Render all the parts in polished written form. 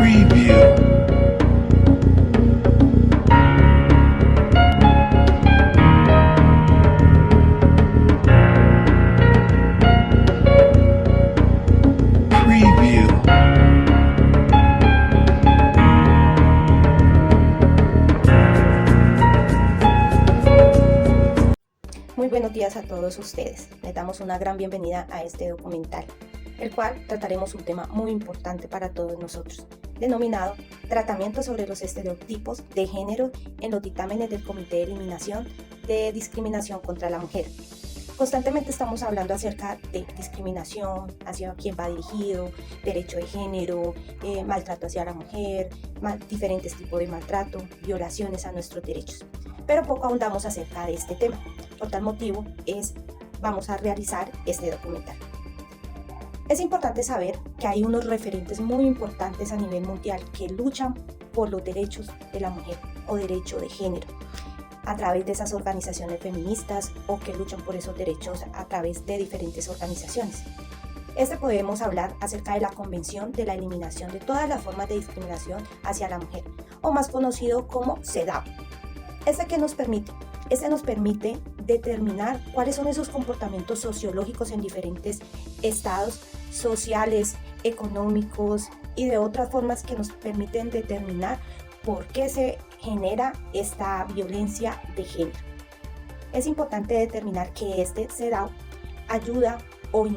Preview. Preview. Muy buenos días a todos ustedes. Les damos una gran bienvenida a este documental, el cual trataremos un tema muy importante para todos nosotros, denominado Tratamiento sobre los estereotipos de género en los dictámenes del Comité de Eliminación de Discriminación contra la Mujer. Constantemente estamos hablando acerca de discriminación, hacia quién va dirigido, derecho de género, maltrato hacia la mujer, diferentes tipos de maltrato, violaciones a nuestros derechos. Pero poco ahondamos acerca de este tema. Por tal motivo vamos a realizar este documental. Es importante saber que hay unos referentes muy importantes a nivel mundial que luchan por los derechos de la mujer o derecho de género a través de esas organizaciones feministas o que luchan por esos derechos a través de diferentes organizaciones. Podemos hablar acerca de la Convención de la Eliminación de todas las formas de discriminación hacia la mujer, o más conocido como CEDAW. ¿Qué nos permite? Nos permite determinar cuáles son esos comportamientos sociológicos en diferentes estados sociales, económicos y de otras formas que nos permiten determinar por qué se genera esta violencia de género. Es importante determinar que CEDAW ayuda o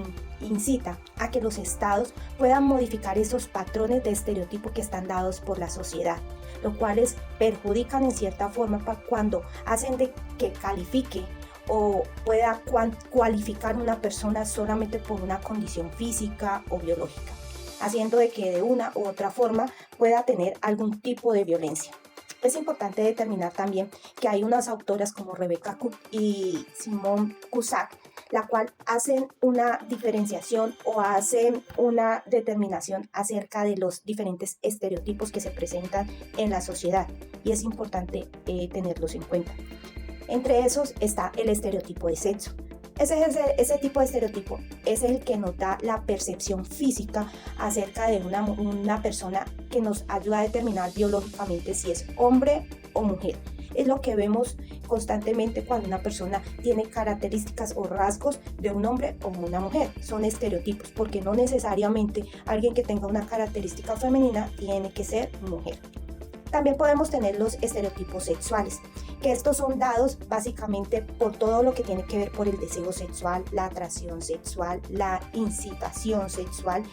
incita a que los estados puedan modificar esos patrones de estereotipo que están dados por la sociedad, los cuales perjudican en cierta forma cuando hacen de que califique o pueda cualificar una persona solamente por una condición física o biológica, haciendo de que de una u otra forma pueda tener algún tipo de violencia. Es importante determinar también que hay unas autoras como Rebecca Cook y Simone Cusack, la cual hacen una diferenciación o hacen una determinación acerca de los diferentes estereotipos que se presentan en la sociedad, y es importante tenerlos en cuenta. Entre esos está el estereotipo de sexo. Ese tipo de estereotipo es el que nos da la percepción física acerca de una persona, que nos ayuda a determinar biológicamente si es hombre o mujer. Es lo que vemos constantemente cuando una persona tiene características o rasgos de un hombre o una mujer. Son estereotipos, porque no necesariamente alguien que tenga una característica femenina tiene que ser mujer. También podemos tener los estereotipos sexuales, que estos son dados básicamente por todo lo que tiene que ver por el deseo sexual, la atracción sexual, la incitación sexual.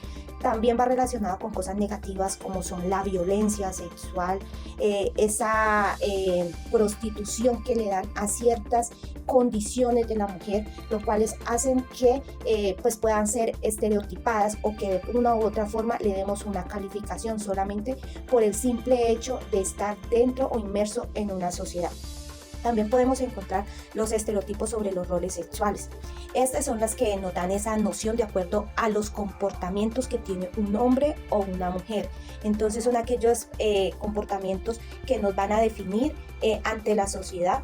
También va relacionado con cosas negativas como son la violencia sexual, esa prostitución que le dan a ciertas condiciones de la mujer, los cuales hacen que puedan ser estereotipadas o que de una u otra forma le demos una calificación solamente por el simple hecho de estar dentro o inmerso en una sociedad. También podemos encontrar los estereotipos sobre los roles sexuales. Estas son las que nos dan esa noción de acuerdo a los comportamientos que tiene un hombre o una mujer. Entonces son aquellos comportamientos que nos van a definir ante la sociedad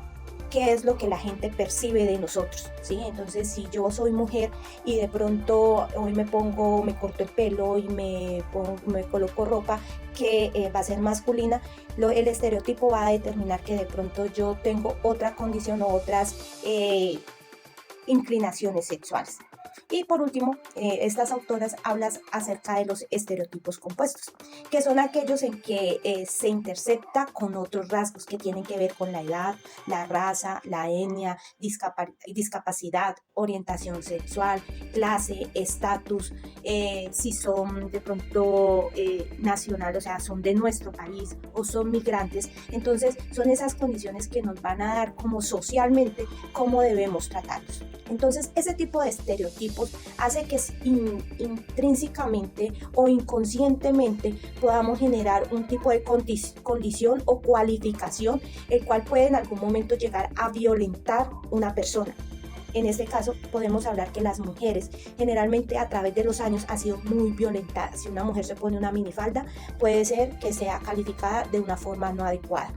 qué es lo que la gente percibe de nosotros, ¿sí? Entonces, si yo soy mujer y de pronto hoy me corto el pelo y me coloco ropa que va a ser masculina, el estereotipo va a determinar que de pronto yo tengo otra condición o otras inclinaciones sexuales. Y por último, estas autoras hablan acerca de los estereotipos compuestos, que son aquellos en que se intercepta con otros rasgos que tienen que ver con la edad, la raza, la etnia, discapacidad, orientación sexual, clase, estatus, si son de pronto nacional, o sea, son de nuestro país o son migrantes. Entonces, son esas condiciones que nos van a dar como socialmente cómo debemos tratarlos. Entonces, ese tipo de estereotipos hace que intrínsecamente o inconscientemente podamos generar un tipo de condición o cualificación, el cual puede en algún momento llegar a violentar una persona. En este caso podemos hablar que las mujeres generalmente a través de los años han sido muy violentadas. Si una mujer se pone una minifalda, puede ser que sea calificada de una forma no adecuada.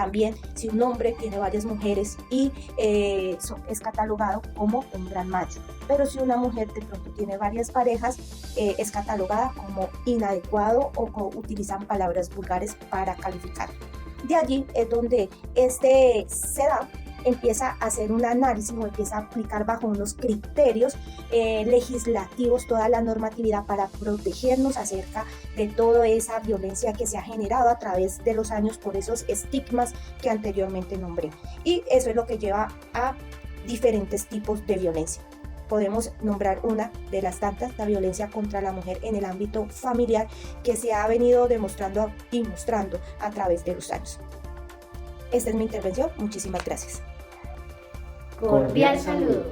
También si un hombre tiene varias mujeres y es catalogado como un gran macho. Pero si una mujer de pronto tiene varias parejas, es catalogada como inadecuado o utilizan palabras vulgares para calificar. De allí es donde este SEDAW empieza a hacer un análisis o empieza a aplicar bajo unos criterios legislativos toda la normatividad para protegernos acerca de toda esa violencia que se ha generado a través de los años por esos estigmas que anteriormente nombré. Y eso es lo que lleva a diferentes tipos de violencia. Podemos nombrar una de las tantas, la violencia contra la mujer en el ámbito familiar, que se ha venido demostrando y mostrando a través de los años. Esta es mi intervención. Muchísimas gracias. Cordial saludo.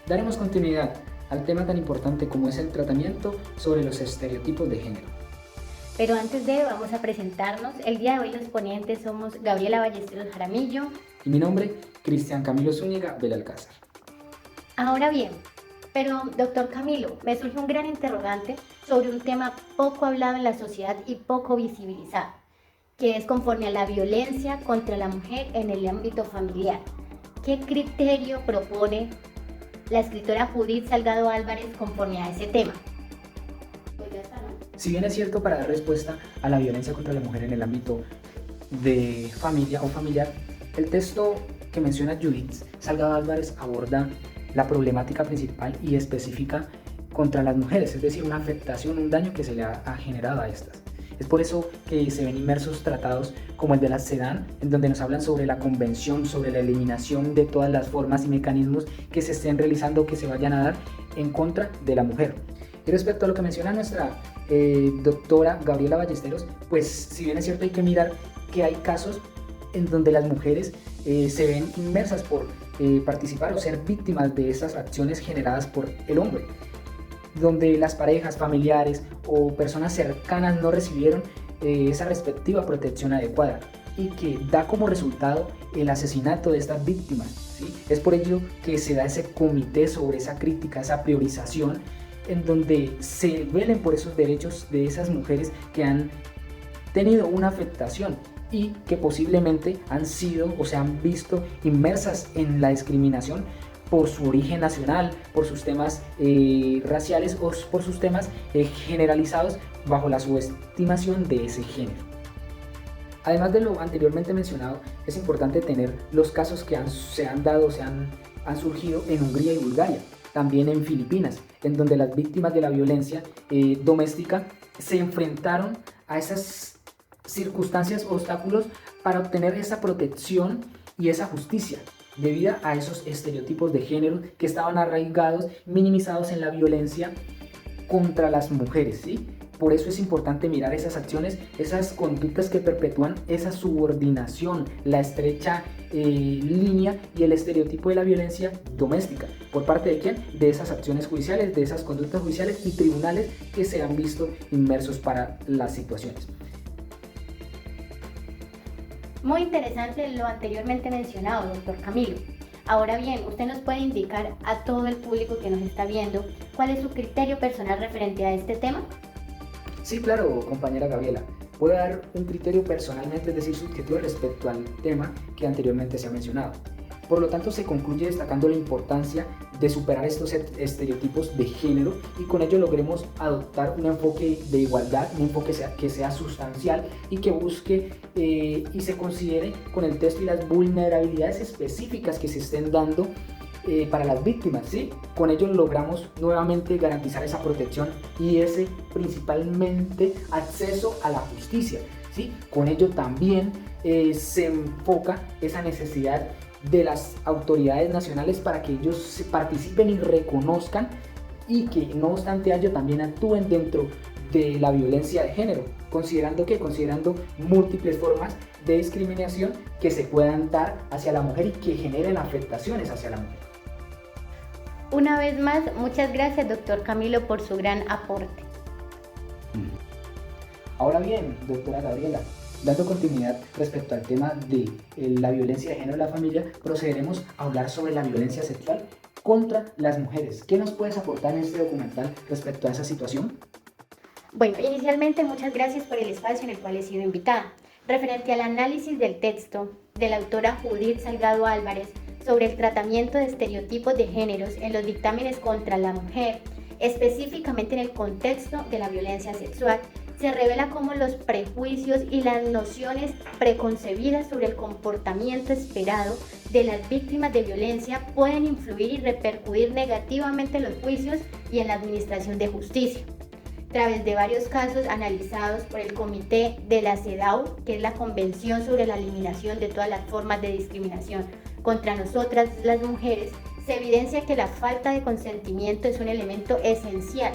Daremos continuidad al tema tan importante como es el tratamiento sobre los estereotipos de género. Pero antes de vamos a presentarnos. El día de hoy los ponentes somos Gabriela Ballesteros Jaramillo Y mi nombre, Cristian Camilo Zúñiga Belalcázar. Ahora bien, pero doctor Camilo, me surge un gran interrogante sobre un tema poco hablado en la sociedad y poco visibilizado, que es conforme a la violencia contra la mujer en el ámbito familiar. ¿Qué criterio propone la escritora Judith Salgado Álvarez conforme a ese tema? Si bien es cierto, para dar respuesta a la violencia contra la mujer en el ámbito de familia o familiar, el texto que menciona Judith Salgado Álvarez aborda la problemática principal y específica contra las mujeres, es decir, una afectación, un daño que se le ha generado a estas. Es por eso que se ven inmersos tratados como el de la CEDAW, en donde nos hablan sobre la convención, sobre la eliminación de todas las formas y mecanismos que se estén realizando o que se vayan a dar en contra de la mujer. Y respecto a lo que menciona nuestra doctora Gabriela Ballesteros, pues si bien es cierto hay que mirar que hay casos en donde las mujeres se ven inmersas por participar o ser víctimas de esas acciones generadas por el hombre, donde las parejas, familiares o personas cercanas no recibieron esa respectiva protección adecuada y que da como resultado el asesinato de estas víctimas, ¿sí? Es por ello que se da ese comité sobre esa crítica, esa priorización, en donde se velen por esos derechos de esas mujeres que han tenido una afectación y que posiblemente han sido o se han visto inmersas en la discriminación por su origen nacional, por sus temas raciales o por sus temas generalizados bajo la subestimación de ese género. Además de lo anteriormente mencionado, es importante tener los casos que se han dado, han surgido en Hungría y Bulgaria, también en Filipinas, en donde las víctimas de la violencia doméstica se enfrentaron a esas circunstancias, obstáculos para obtener esa protección y esa justicia, debido a esos estereotipos de género que estaban arraigados, minimizados en la violencia contra las mujeres, ¿sí? Por eso es importante mirar esas acciones, esas conductas que perpetúan esa subordinación, la estrecha línea y el estereotipo de la violencia doméstica. ¿Por parte de quién? De esas acciones judiciales, de esas conductas judiciales y tribunales que se han visto inmersos para las situaciones. Muy interesante lo anteriormente mencionado, doctor Camilo. Ahora bien, usted nos puede indicar a todo el público que nos está viendo cuál es su criterio personal referente a este tema. Sí, claro, compañera Gabriela. Puedo dar un criterio personalmente, es decir, subjetivo respecto al tema que anteriormente se ha mencionado. Por lo tanto, se concluye destacando la importancia de superar estos estereotipos de género y con ello logremos adoptar un enfoque de igualdad, un enfoque que sea sustancial y que busque y se considere con el texto y las vulnerabilidades específicas que se estén dando para las víctimas, ¿sí? Con ello logramos nuevamente garantizar esa protección y ese principalmente acceso a la justicia, ¿sí? Con ello también se enfoca esa necesidad de las autoridades nacionales para que ellos participen y reconozcan y que no obstante ello también actúen dentro de la violencia de género, considerando múltiples formas de discriminación que se puedan dar hacia la mujer y que generen afectaciones hacia la mujer. Una vez más, muchas gracias, doctor Camilo, por su gran aporte. Ahora bien, doctora Gabriela, dando continuidad respecto al tema de la violencia de género en la familia, procederemos a hablar sobre la violencia sexual contra las mujeres. ¿Qué nos puedes aportar en este documental respecto a esa situación? Bueno, inicialmente muchas gracias por el espacio en el cual he sido invitada. Referente al análisis del texto de la autora Judith Salgado Álvarez sobre el tratamiento de estereotipos de géneros en los dictámenes contra la mujer, específicamente en el contexto de la violencia sexual, se revela cómo los prejuicios y las nociones preconcebidas sobre el comportamiento esperado de las víctimas de violencia pueden influir y repercutir negativamente en los juicios y en la administración de justicia. A través de varios casos analizados por el Comité de la CEDAW, que es la Convención sobre la Eliminación de todas las formas de discriminación contra nosotras las mujeres, se evidencia que la falta de consentimiento es un elemento esencial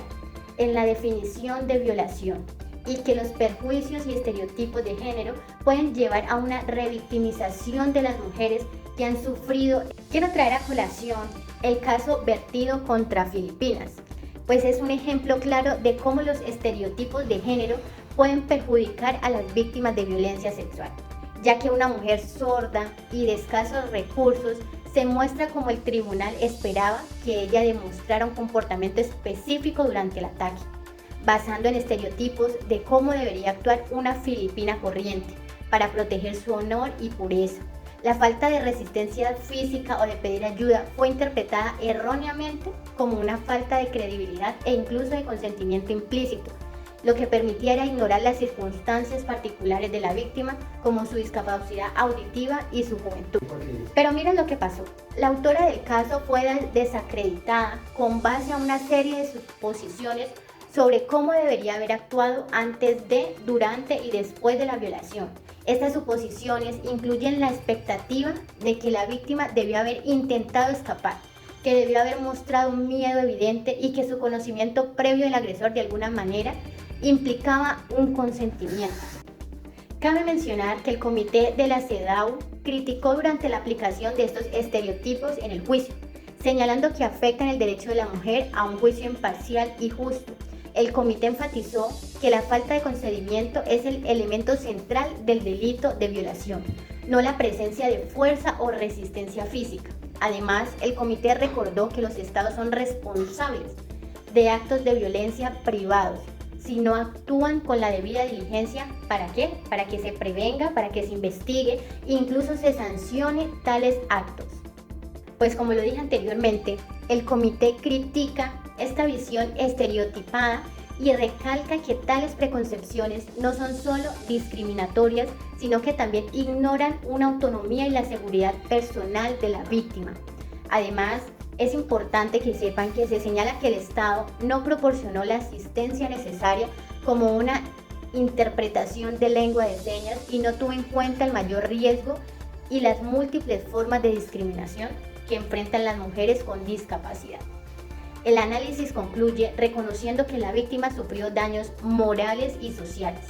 en la definición de violación y que los perjuicios y estereotipos de género pueden llevar a una revictimización de las mujeres que han sufrido. Quiero traer a colación el caso vertido contra Filipinas, pues es un ejemplo claro de cómo los estereotipos de género pueden perjudicar a las víctimas de violencia sexual, ya que una mujer sorda y de escasos recursos se muestra como el tribunal esperaba que ella demostrara un comportamiento específico durante el ataque, basando en estereotipos de cómo debería actuar una filipina corriente para proteger su honor y pureza. La falta de resistencia física o de pedir ayuda fue interpretada erróneamente como una falta de credibilidad e incluso de consentimiento implícito, lo que permitía era ignorar las circunstancias particulares de la víctima, como su discapacidad auditiva y su juventud. Pero miren lo que pasó. La autora del caso fue desacreditada con base a una serie de suposiciones sobre cómo debería haber actuado antes de, durante y después de la violación. Estas suposiciones incluyen la expectativa de que la víctima debió haber intentado escapar, que debió haber mostrado un miedo evidente y que su conocimiento previo del agresor de alguna manera implicaba un consentimiento. Cabe mencionar que el Comité de la CEDAW criticó durante la aplicación de estos estereotipos en el juicio, señalando que afectan el derecho de la mujer a un juicio imparcial y justo. El comité enfatizó que la falta de consentimiento es el elemento central del delito de violación, no la presencia de fuerza o resistencia física. Además, el comité recordó que los estados son responsables de actos de violencia privados si no actúan con la debida diligencia. ¿Para qué? Para que se prevenga, para que se investigue e incluso se sancione tales actos. Pues como lo dije anteriormente, el comité critica esta visión estereotipada y recalca que tales preconcepciones no son solo discriminatorias, sino que también ignoran una autonomía y la seguridad personal de la víctima. Además, es importante que sepan que se señala que el Estado no proporcionó la asistencia necesaria como una interpretación de lengua de señas y no tuvo en cuenta el mayor riesgo y las múltiples formas de discriminación que enfrentan las mujeres con discapacidad. El análisis concluye reconociendo que la víctima sufrió daños morales y sociales,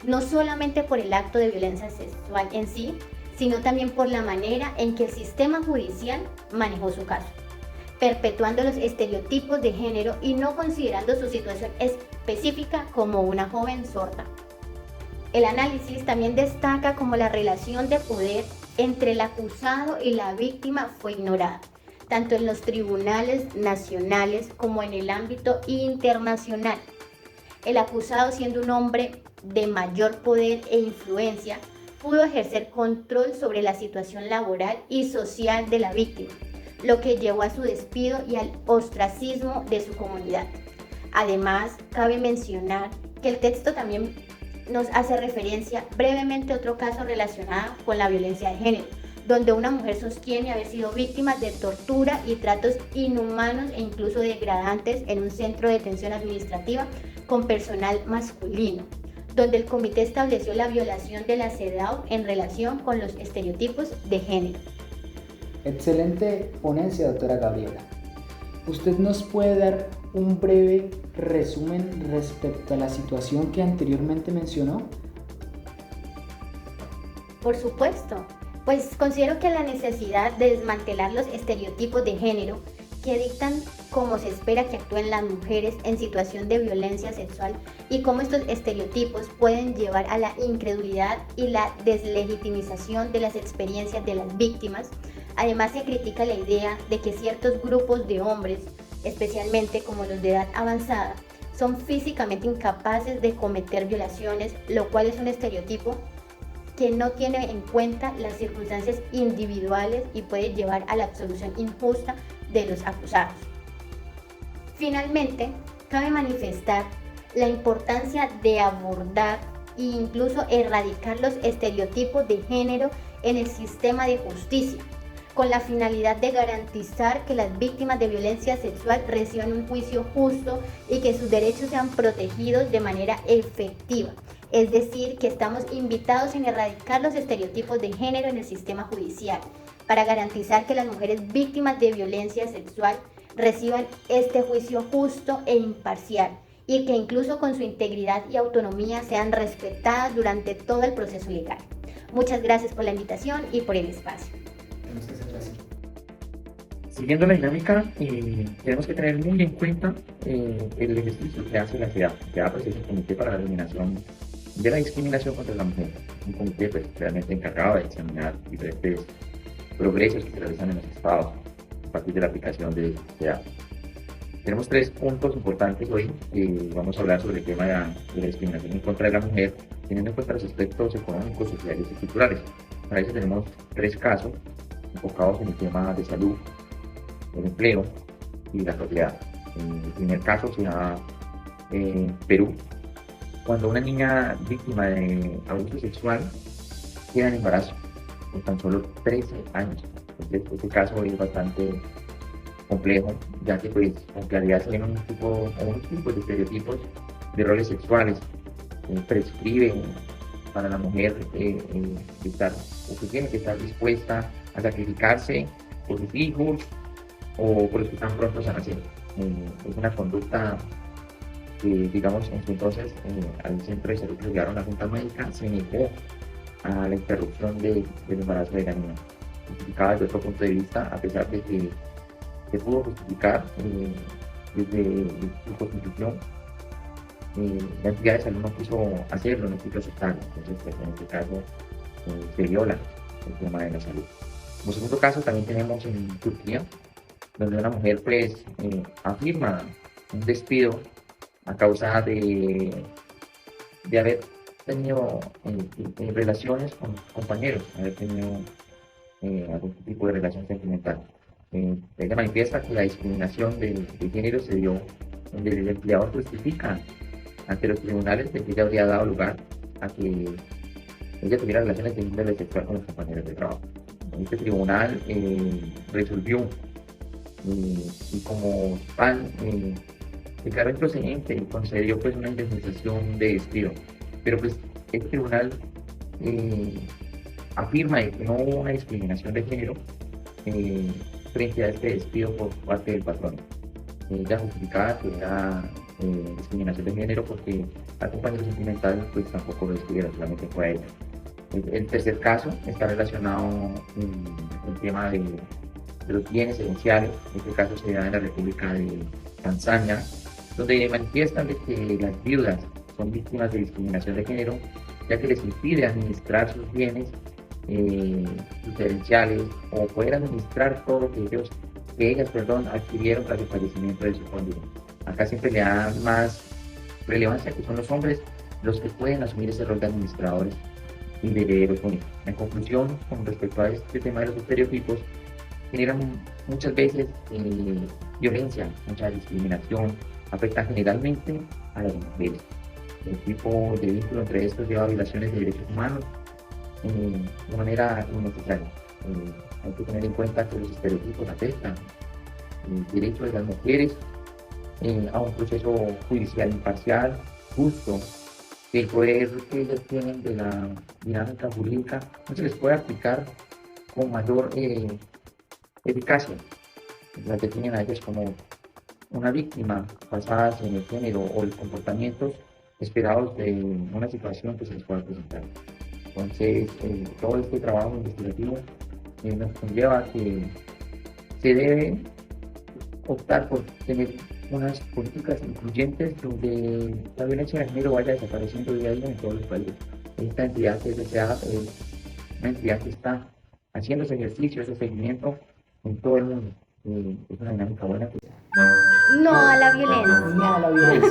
no solamente por el acto de violencia sexual en sí, sino también por la manera en que el sistema judicial manejó su caso, perpetuando los estereotipos de género y no considerando su situación específica como una joven sorda. El análisis también destaca cómo la relación de poder entre el acusado y la víctima fue ignorada, tanto en los tribunales nacionales como en el ámbito internacional. El acusado, siendo un hombre de mayor poder e influencia, pudo ejercer control sobre la situación laboral y social de la víctima, lo que llevó a su despido y al ostracismo de su comunidad. Además, cabe mencionar que el texto también nos hace referencia brevemente a otro caso relacionado con la violencia de género, donde una mujer sostiene haber sido víctima de tortura y tratos inhumanos e incluso degradantes en un centro de detención administrativa con personal masculino, donde el comité estableció la violación de la CEDAW en relación con los estereotipos de género. Excelente ponencia, doctora Gabriela. ¿Usted nos puede dar un breve resumen respecto a la situación que anteriormente mencionó? Por supuesto, pues considero que la necesidad de desmantelar los estereotipos de género que dictan cómo se espera que actúen las mujeres en situación de violencia sexual y cómo estos estereotipos pueden llevar a la incredulidad y la deslegitimización de las experiencias de las víctimas. Además, se critica la idea de que ciertos grupos de hombres, especialmente como los de edad avanzada, son físicamente incapaces de cometer violaciones, lo cual es un estereotipo que no tiene en cuenta las circunstancias individuales y puede llevar a la absolución injusta de los acusados. Finalmente, cabe manifestar la importancia de abordar e incluso erradicar los estereotipos de género en el sistema de justicia, con la finalidad de garantizar que las víctimas de violencia sexual reciban un juicio justo y que sus derechos sean protegidos de manera efectiva. Es decir, que estamos invitados en erradicar los estereotipos de género en el sistema judicial para garantizar que las mujeres víctimas de violencia sexual reciban este juicio justo e imparcial y que incluso con su integridad y autonomía sean respetadas durante todo el proceso legal. Muchas gracias por la invitación y por el espacio. Tenemos que hacerlo así. Siguiendo la dinámica, tenemos que tener muy en cuenta el ejercicio que hace la CEDAW. CEDAW pues, es el Comité para la Eliminación de la Discriminación contra la Mujer, un comité pues, realmente encargado de examinar diferentes progresos que se realizan en los estados a partir de la aplicación de CEDAW. Tenemos 3 puntos importantes hoy. Vamos a hablar sobre el tema de la discriminación en contra de la mujer, teniendo en cuenta los aspectos económicos, sociales y culturales. Para eso tenemos 3 casos enfocados en el tema de salud, el empleo y la propiedad. El primer caso se da en Perú, cuando una niña víctima de abuso sexual queda en embarazo con tan solo 13 años. Entonces, este caso es bastante complejo, ya que pues, con claridad se ven unos tipos de estereotipos de roles sexuales. Prescribe para la mujer estar, o que tiene que estar dispuesta a sacrificarse por sus hijos o por los que están prontos a nacer. Es una conducta que, digamos, en su entonces al centro de salud que le llevaron a la junta médica se negó a la interrupción del embarazo de la niña, justificada desde otro punto de vista, a pesar de que se pudo justificar desde su constitución. La entidad de salud no quiso hacerlo, no quiso aceptarlo. Entonces, pues, en este caso se viola el tema de la salud. Como segundo caso también tenemos en Turquía, donde una mujer pues afirma un despido a causa de haber tenido relaciones con compañeros, haber tenido algún tipo de relación sentimental. Ella manifiesta que la discriminación de género se dio donde el empleador justifica ante los tribunales de que ella habría dado lugar a que ella tuviera relaciones de índole sexual con los compañeros de trabajo. Este tribunal resolvió y como tal declaró improcedente y concedió pues una indemnización de despido. Pero pues este tribunal afirma que no hubo una discriminación de género frente a este despido por parte del patrón. Ella justificaba que era discriminación de género porque al compañero sentimental pues tampoco lo despidieron, solamente fue a ella. El tercer caso está relacionado con el tema de los bienes esenciales. Este caso se da en la República de Tanzania, donde manifiestan de que las viudas son víctimas de discriminación de género, ya que les impide administrar sus bienes sus herenciales o poder administrar todo lo que ellas adquirieron tras el fallecimiento de su cónyuge. Acá siempre le dan más relevancia que son los hombres los que pueden asumir ese rol de administradores y de herederos únicos. En conclusión, con respecto a este tema de los estereotipos, generan muchas veces violencia, mucha discriminación, afecta generalmente a las mujeres. El tipo de vínculo entre estos lleva a violaciones de derechos humanos de manera innecesaria. Hay que tener en cuenta que los estereotipos afectan el derecho de las mujeres a un proceso judicial imparcial, justo, que el poder que ellas tienen de la dinámica jurídica no se les puede aplicar con mayor eficacia. Las definen a ellas como una víctima basadas en el género o los comportamientos esperados de una situación que se les pueda presentar. Entonces, todo este trabajo investigativo nos conlleva a que se debe optar por tener unas políticas incluyentes donde la violencia de género vaya desapareciendo día a día en todos los países. Esta entidad que es deseada es una entidad que está haciendo ese ejercicio, ese seguimiento en todo el mundo. Es una dinámica buena. No a la violencia. No a la violencia.